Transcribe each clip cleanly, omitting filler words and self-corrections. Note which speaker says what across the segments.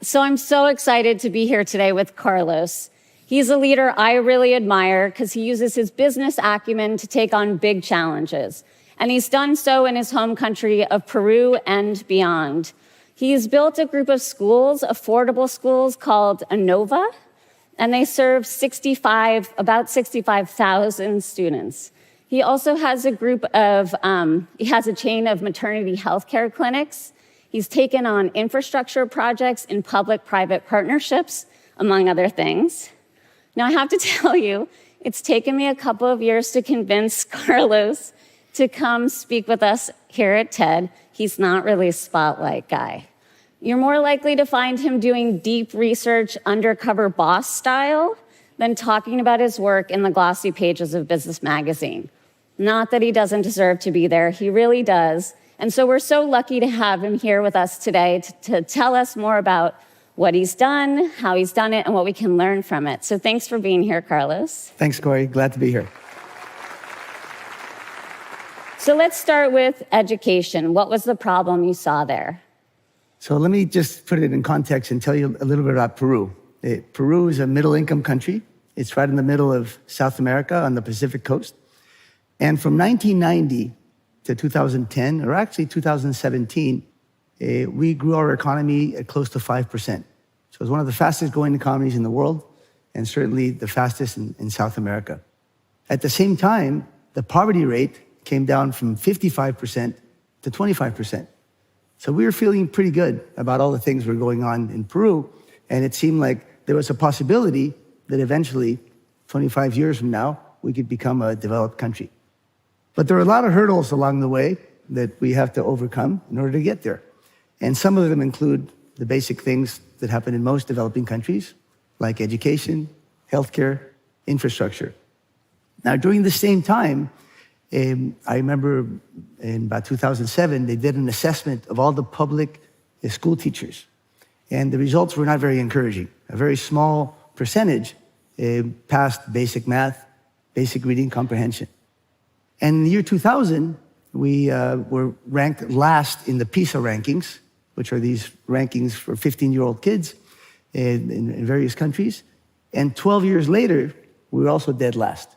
Speaker 1: So I'm so excited to be here today with Carlos. He's a leader I really admire because he uses his business acumen to take on big challenges. And he's done so in his home country of Peru and beyond. He's built a group of schools, affordable schools called ANOVA, and they serve about 65,000 students. He also has a chain of maternity healthcare clinics. He's taken on infrastructure projects in public-private partnerships, among other things. Now, I have to tell you, it's taken me a couple of years to convince Carlos to come speak with us here at TED. He's not really a spotlight guy. You're more likely to find him doing deep research, undercover boss style, than talking about his work in the glossy pages of Business Magazine. Not that he doesn't deserve to be there, he really does. And so we're so lucky to have him here with us today to tell us more about what he's done, how he's done it, and what we can learn from it. So thanks for being here, Carlos.
Speaker 2: Thanks, Corey. Glad to be here.
Speaker 1: So let's start with education. What was the problem you saw there?
Speaker 2: So let me just put it in context and tell you a little bit about Peru. Peru is a middle-income country. It's right in the middle of South America on the Pacific coast. And from 1990 to 2010, or actually 2017, we grew our economy at close to 5%. So it was one of the fastest growing economies in the world, and certainly the fastest in South America. At the same time, the poverty rate came down from 55% to 25%. So we were feeling pretty good about all the things that were going on in Peru, and it seemed like there was a possibility that eventually, 25 years from now, we could become a developed country. But there are a lot of hurdles along the way that we have to overcome in order to get there. And some of them include the basic things that happen in most developing countries, like education, healthcare, infrastructure. Now, during the same time, I remember in about 2007, they did an assessment of all the public school teachers. And the results were not very encouraging. A very small percentage passed basic math, basic reading comprehension. And in the year 2000, we were ranked last in the PISA rankings, which are these rankings for 15-year-old kids in various countries. And 12 years later, we were also dead last.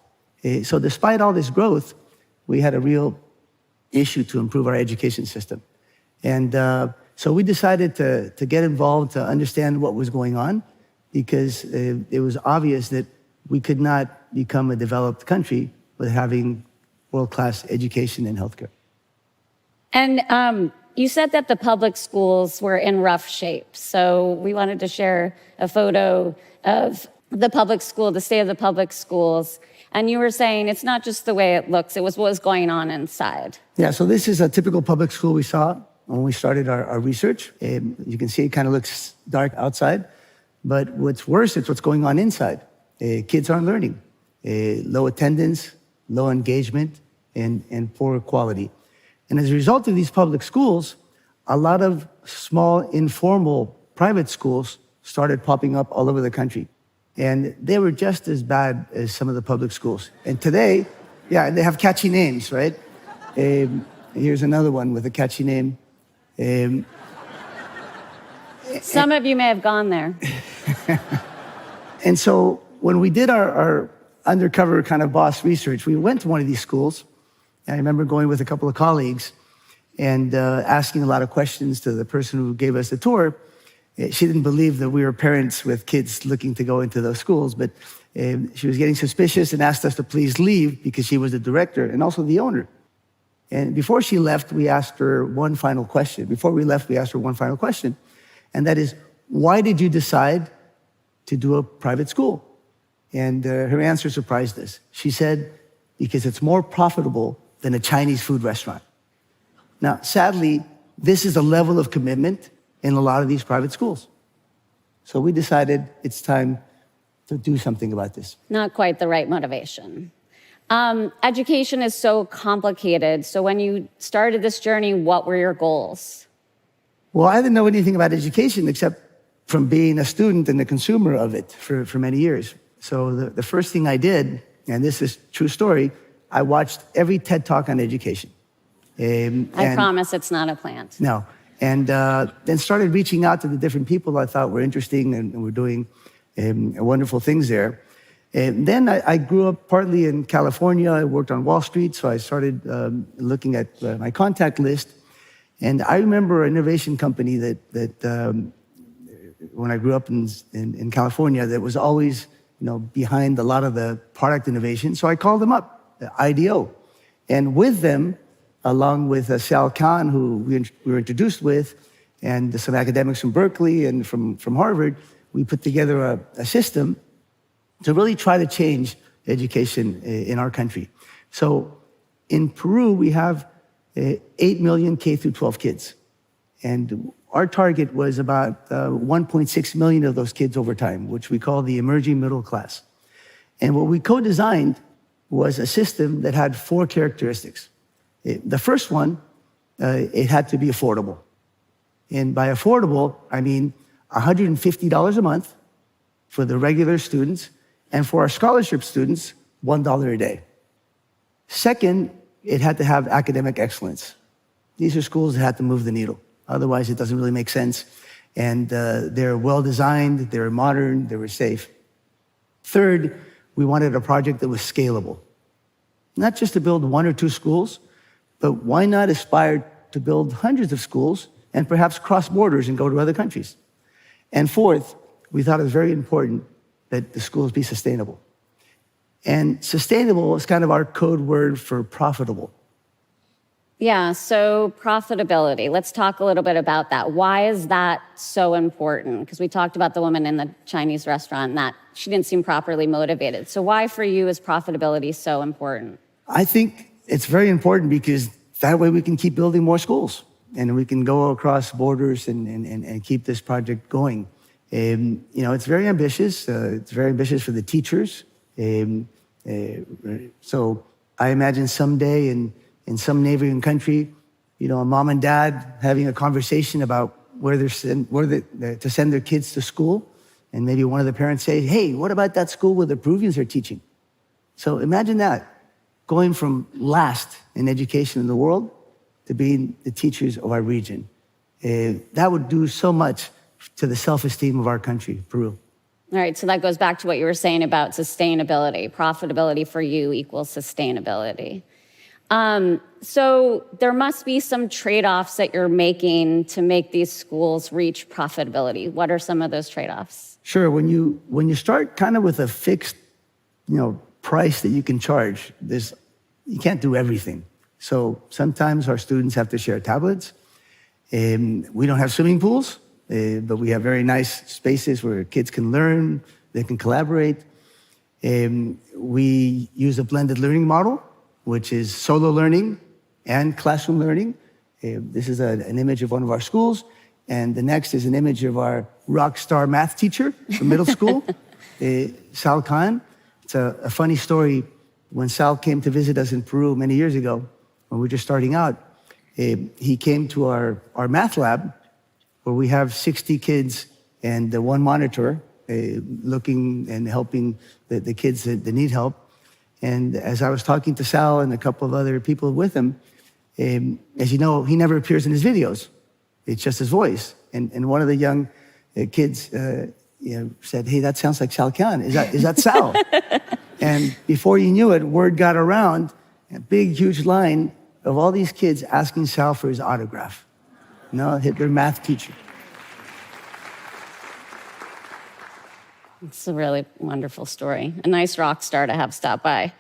Speaker 2: So despite all this growth, we had a real issue to improve our education system. And so we decided to get involved to understand what was going on, because it was obvious that we could not become a developed country without having world-class education and healthcare.
Speaker 1: And you said that the public schools were in rough shape. So we wanted to share a photo of the public school, the state of the public schools. And you were saying it's not just the way it looks, it was what was going on inside.
Speaker 2: Yeah, so this is a typical public school we saw when we started our research. You can see it kind of looks dark outside, but what's worse is what's going on inside. Kids aren't learning. Low attendance, low engagement, and poor quality. And as a result of these public schools, a lot of small, informal private schools started popping up all over the country. And they were just as bad as some of the public schools. And today, yeah, they have catchy names, right? Here's another one with a catchy name.
Speaker 1: Some of you may have gone there.
Speaker 2: And so when we did our undercover kind of boss research, we went to one of these schools. And I remember going with a couple of colleagues and asking a lot of questions to the person who gave us the tour. She didn't believe that we were parents with kids looking to go into those schools, but she was getting suspicious and asked us to please leave because she was the director and also the owner. And before she left, we asked her one final question. Before we left, we asked her one final question, and that is, why did you decide to do a private school? And her answer surprised us. She said, because it's more profitable than a Chinese food restaurant. Now, sadly, this is a level of commitment in a lot of these private schools. So we decided it's time to do something about this.
Speaker 1: Not quite the right motivation. Education is so complicated. So when you started this journey, what were your goals?
Speaker 2: Well, I didn't know anything about education except from being a student and a consumer of it for many years. So the first thing I did, and this is a true story, I watched every TED Talk on education.
Speaker 1: I promise it's not a plant.
Speaker 2: No. And then started reaching out to the different people I thought were interesting and were doing wonderful things there. And then I grew up partly in California. I worked on Wall Street, so I started looking at my contact list. And I remember an innovation company that when I grew up in California, that was always behind a lot of the product innovation. So I called them up, IDEO. And with them, along with Sal Khan, who we were introduced with, and some academics from Berkeley and from Harvard, we put together a system to really try to change education in our country. So in Peru, we have 8 million K through 12 kids. And our target was about 1.6 million of those kids over time, which we call the emerging middle class. And what we co-designed was a system that had 4 characteristics. The first one, it had to be affordable. And by affordable, I mean $150 a month for the regular students, and for our scholarship students, $1 a day. Second, it had to have academic excellence. These are schools that had to move the needle. Otherwise, it doesn't really make sense. And they're well-designed, they were modern, they were safe. Third, we wanted a project that was scalable. Not just to build 1 or 2 schools, but why not aspire to build hundreds of schools and perhaps cross borders and go to other countries? And fourth, we thought it was very important that the schools be sustainable. And sustainable is kind of our code word for profitable.
Speaker 1: Yeah, so profitability. Let's talk a little bit about that. Why is that so important? Because we talked about the woman in the Chinese restaurant and that she didn't seem properly motivated. So why for you is profitability so important?
Speaker 2: I think it's very important because that way we can keep building more schools and we can go across borders and keep this project going. It's very ambitious. It's very ambitious for the teachers. So I imagine someday in some neighboring country, a mom and dad having a conversation about where to send their kids to school. And maybe one of the parents say, hey, what about that school where the Peruvians are teaching? So imagine that, going from last in education in the world to being the teachers of our region. That would do so much to the self-esteem of our country, Peru.
Speaker 1: All right, so that goes back to what you were saying about sustainability. Profitability for you equals sustainability. So there must be some trade-offs that you're making to make these schools reach profitability. What are some of those trade-offs?
Speaker 2: Sure. When you start kind of with a fixed, price that you can charge, you can't do everything. So sometimes our students have to share tablets. We don't have swimming pools, but we have very nice spaces where kids can learn, they can collaborate. We use a blended learning model, which is solo learning and classroom learning. This is an image of one of our schools. And the next is an image of our rock star math teacher from middle school, Sal Khan. It's a funny story. When Sal came to visit us in Peru many years ago, when we were just starting out, he came to our math lab, where we have 60 kids and 1 monitor looking and helping the kids that need help. And as I was talking to Sal and a couple of other people with him, as you know, he never appears in his videos. It's just his voice. And one of the young kids said, hey, that sounds like Sal Khan. Is that Sal? And before you knew it, word got around, a big, huge line of all these kids asking Sal for his autograph. Their math teacher.
Speaker 1: It's a really wonderful story. A nice rock star to have stop by.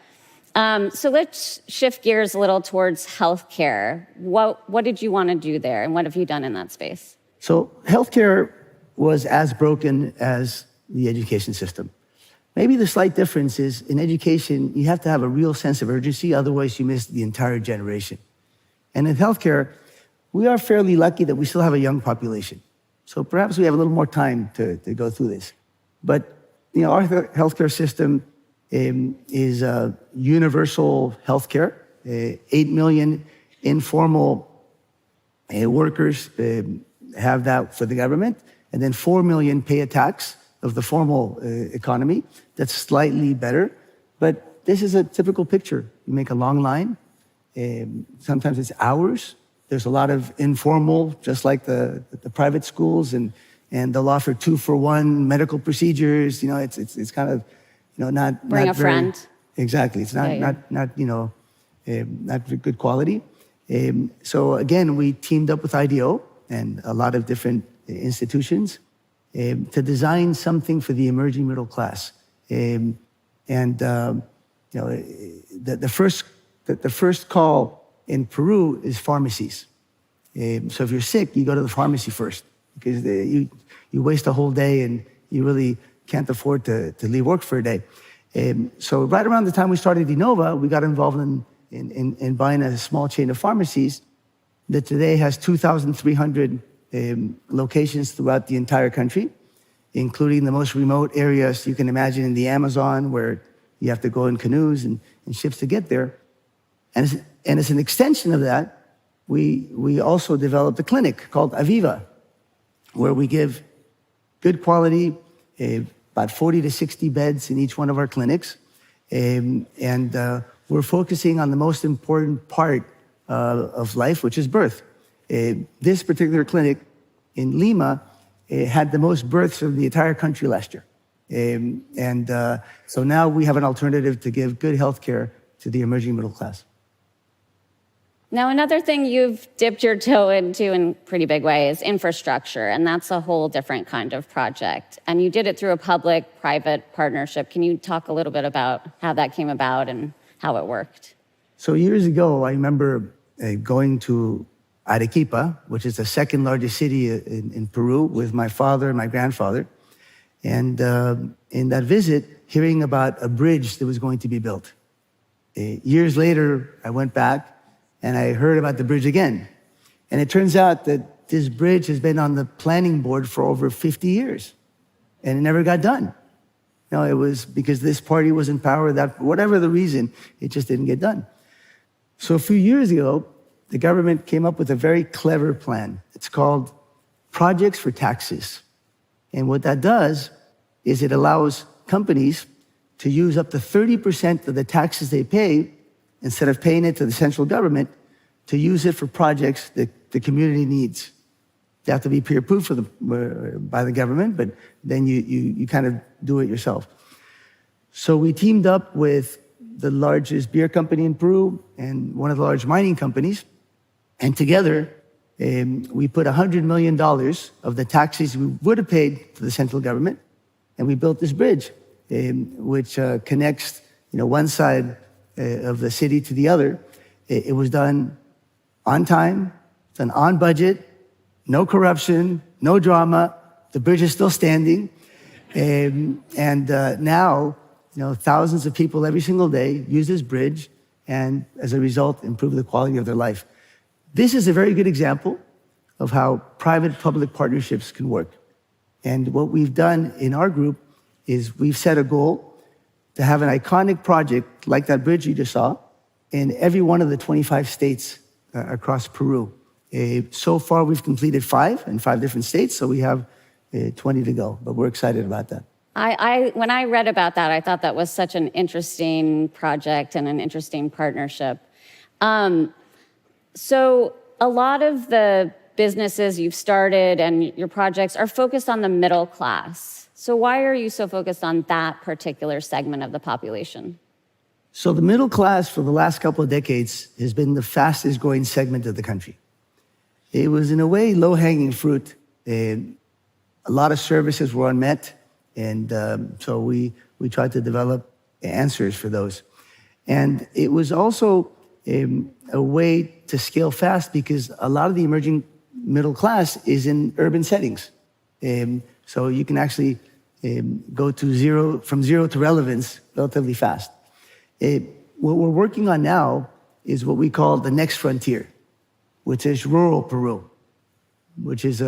Speaker 1: So let's shift gears a little towards healthcare. What did you want to do there, and what have you done in that space?
Speaker 2: So healthcare was as broken as the education system. Maybe the slight difference is in education, you have to have a real sense of urgency, otherwise you miss the entire generation. And in healthcare, we are fairly lucky that we still have a young population. So perhaps we have a little more time to go through this. But our healthcare system is universal healthcare. 8 million informal workers have that for the government, and then 4 million pay a tax of the formal economy. That's slightly better, but this is a typical picture. You make a long line. Sometimes it's hours There's a lot of informal, just like the private schools, and they'll offer 2-for-1 medical procedures. It's kind of, not
Speaker 1: Bring
Speaker 2: not
Speaker 1: a friend.
Speaker 2: Exactly. It's not good quality. So again, we teamed up with IDEO and a lot of different institutions to design something for the emerging middle class. The first call in Peru is pharmacies. So if you're sick, you go to the pharmacy first, because you waste a whole day and you really can't afford to leave work for a day. So right around the time we started Innova, we got involved in buying a small chain of pharmacies that today has 2,300 locations throughout the entire country, including the most remote areas you can imagine in the Amazon, where you have to go in canoes and ships to get there. And as an extension of that, we also developed a clinic called Aviva, where we give good quality, about 40 to 60 beds in each one of our clinics. We're focusing on the most important part of life, which is birth. This particular clinic in Lima had the most births of the entire country last year. So now we have an alternative to give good health care to the emerging middle class.
Speaker 1: Now, another thing you've dipped your toe into in a pretty big way is infrastructure, and that's a whole different kind of project. And you did it through a public-private partnership. Can you talk a little bit about how that came about and how it worked?
Speaker 2: So years ago, I remember going to Arequipa, which is the second largest city in Peru, with my father and my grandfather. And in that visit, hearing about a bridge that was going to be built. Years later, I went back and I heard about the bridge again. And it turns out that this bridge has been on the planning board for over 50 years, and it never got done. It was because this party was in power, that whatever the reason, it just didn't get done. So a few years ago, the government came up with a very clever plan. It's called Projects for Taxes. And what that does is it allows companies to use up to 30% of the taxes they pay, instead of paying it to the central government, to use it for projects that the community needs. They have to be pre-approved by the government, but then you kind of do it yourself. So we teamed up with the largest beer company in Peru and one of the large mining companies, and together we put $100 million of the taxes we would have paid to the central government, and we built this bridge, which connects one side of the city to the other. It was done on time, done on budget, no corruption, no drama. The bridge is still standing. Now, thousands of people every single day use this bridge, and as a result, improve the quality of their life. This is a very good example of how private-public partnerships can work. And what we've done in our group is we've set a goal to have an iconic project like that bridge you just saw in every one of the 25 states across Peru. So far, we've completed 5 in 5 different states, so we have 20 to go, but we're excited about that.
Speaker 1: When I read about that, I thought that was such an interesting project and an interesting partnership. So a lot of the businesses you've started and your projects are focused on the middle class. So why are you so focused on that particular segment of the population?
Speaker 2: So the middle class for the last couple of decades has been the fastest growing segment of the country. It was in a way low-hanging fruit. A lot of services were unmet, and so we tried to develop answers for those. And it was also a way to scale fast, because a lot of the emerging middle class is in urban settings. So you can actually go from zero to relevance relatively fast. What we're working on now is what we call the next frontier, which is rural Peru, which is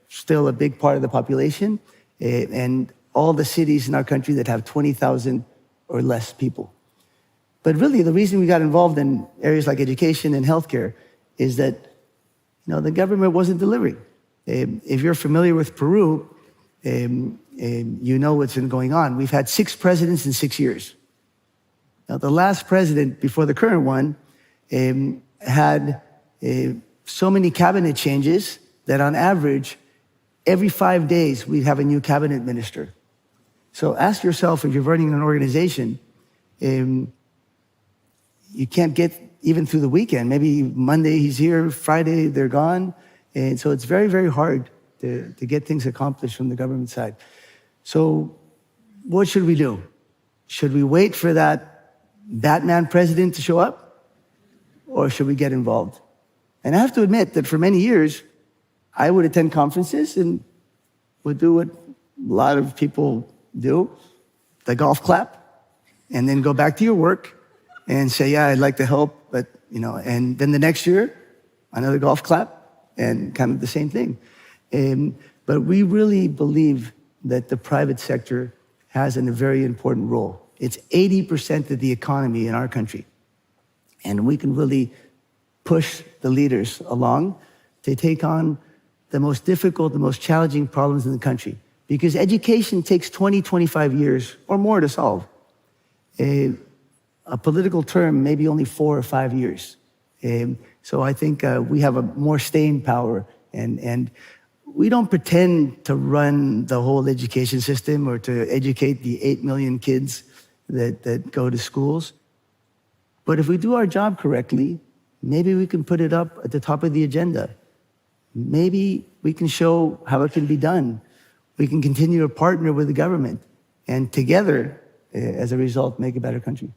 Speaker 2: still a big part of the population, and all the cities in our country that have 20,000 or less people. But really, the reason we got involved in areas like education and healthcare is that the government wasn't delivering. If you're familiar with Peru, you know what's been going on. We've had 6 presidents in 6 years. Now, the last president before the current one had so many cabinet changes that on average, every 5 days, we'd have a new cabinet minister. So ask yourself, if you're running an organization, you can't get even through the weekend. Maybe Monday he's here, Friday they're gone. And so it's very, very hard to get things accomplished from the government side. So what should we do? Should we wait for that Batman president to show up? Or should we get involved? And I have to admit that for many years, I would attend conferences and would do what a lot of people do, the golf clap, and then go back to your work and say, yeah, I'd like to help, but, and then the next year, another golf clap, and kind of the same thing. But we really believe that the private sector has a very important role. It's 80% of the economy in our country. And we can really push the leaders along to take on the most difficult, the most challenging problems in the country. Because education takes 20, 25 years or more to solve. A political term, maybe only 4 or 5 years. So I think we have a more staying power. And we don't pretend to run the whole education system or to educate the 8 million kids that go to schools. But if we do our job correctly, maybe we can put it up at the top of the agenda. Maybe we can show how it can be done. We can continue to partner with the government and together, as a result, make a better country.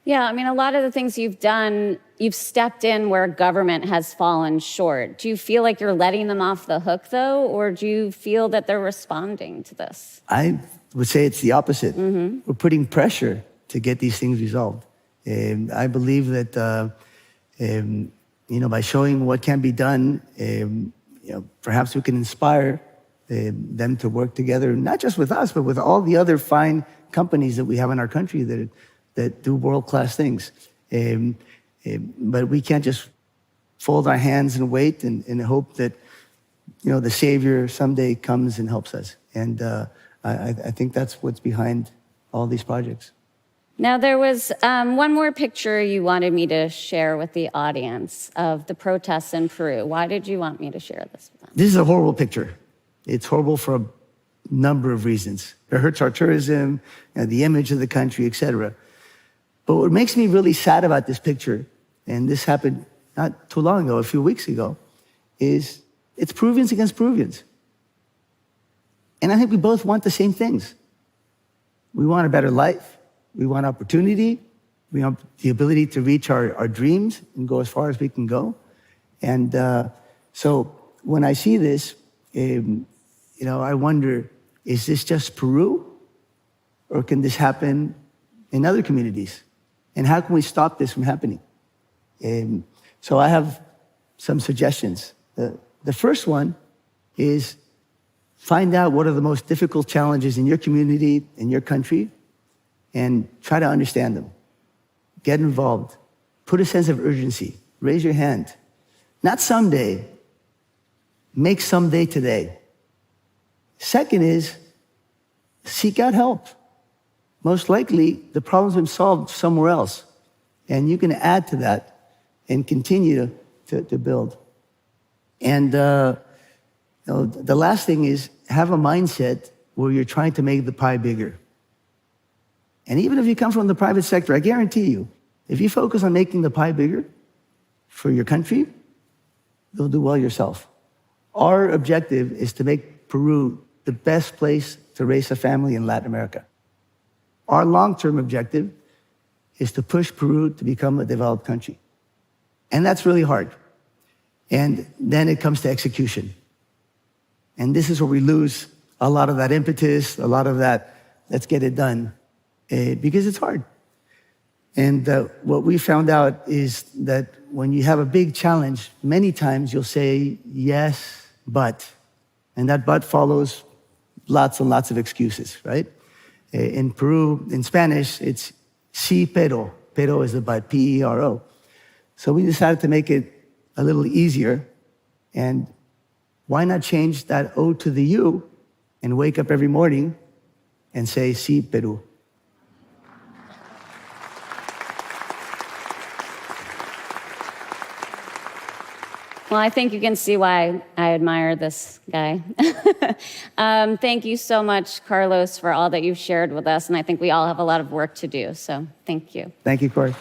Speaker 1: Yeah, I mean, a lot of the things you've done, you've stepped in where government has fallen short. Do you feel like you're letting them off the hook, though, or do you feel that they're responding to this?
Speaker 2: I would say it's the opposite. Mm-hmm. We're putting pressure to get these things resolved. I believe that, by showing what can be done, perhaps we can inspire them to work together, not just with us, but with all the other fine companies that we have in our country that do world-class things. But we can't just fold our hands and wait and hope that, the Savior someday comes and helps us. And I think that's what's behind all these projects.
Speaker 1: Now, there was one more picture you wanted me to share with the audience of the protests in Peru. Why did you want me to share this with them?
Speaker 2: This is a horrible picture. It's horrible for a number of reasons. It hurts our tourism, the image of the country, etc. But what makes me really sad about this picture, and this happened not too long ago, a few weeks ago, is it's Peruvians against Peruvians. And I think we both want the same things. We want a better life. We want opportunity. We want the ability to reach our dreams and go as far as we can go. And so when I see this, I wonder, is this just Peru? Or can this happen in other communities? And how can we stop this from happening? So I have some suggestions. The first one is find out what are the most difficult challenges in your community, in your country, and try to understand them. Get involved. Put a sense of urgency. Raise your hand. Not someday. Make someday today. Second is seek out help. Most likely, the problem's been solved somewhere else. And you can add to that and continue to build. And the last thing is have a mindset where you're trying to make the pie bigger. And even if you come from the private sector, I guarantee you, if you focus on making the pie bigger for your country, you'll do well yourself. Our objective is to make Peru the best place to raise a family in Latin America. Our long-term objective is to push Peru to become a developed country. And that's really hard. And then it comes to execution. And this is where we lose a lot of that impetus, a lot of that, let's get it done, because it's hard. And what we found out is that when you have a big challenge, many times you'll say, yes, but. And that but follows lots and lots of excuses, right? In Peru, in Spanish, it's sí, pero. Pero is the but, P-E-R-O. So we decided to make it a little easier. And why not change that O to the U and wake up every morning and say, sí, Peru.
Speaker 1: Well, I think you can see why I admire this guy. Thank you so much, Carlos, for all that you've shared with us. And I think we all have a lot of work to do. So thank you.
Speaker 2: Thank you, Corey.